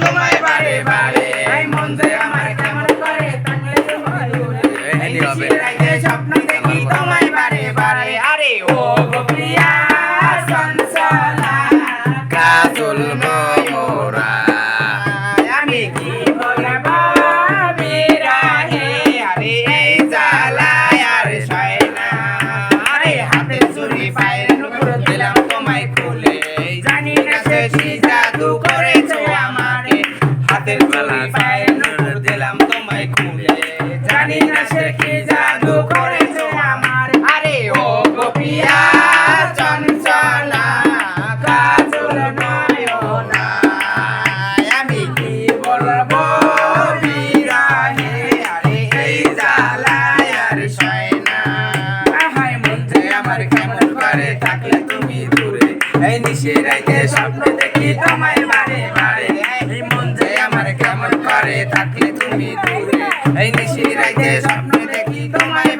তোমায় বারে বারে এই মন যে আমার কেমন করে থাকলে তুমি দূরে এই নিশি রাইতে স্বপ্ন দেখি তোমায় বারে বারে আরে ও গো প্রিয়া চঞ্চলা কাজল মোরা আমি কি বলবো বিরহে আরে এই জ্বালায় আর সয় না আরে হাতে চুরি পায়ের নুপুর দিলাম তোমায় খুলে জানি না সে কি জাদু করেছো আমারে হাতের চুরি পায়ের নুপুর দিলাম তোমায় খুলে জানি না সে কি জাদু করেছো আমার আরে ও গো প্রিয়া চঞ্চলা কাজল নয়না আমি কি বলবো বিরহে আরে এই জ্বালায় আর সয় না হায় মন যে আমার কেমন করে থাকলে তুমি দূরে এই নিশি রাইতে স্বপ্ন দেখি তোমায় বারে বারে এই মন যে আমার কেমন করে থাকলে তুমি দূরে এই নিশি রাইতে স্বপ্ন দেখি তোমায়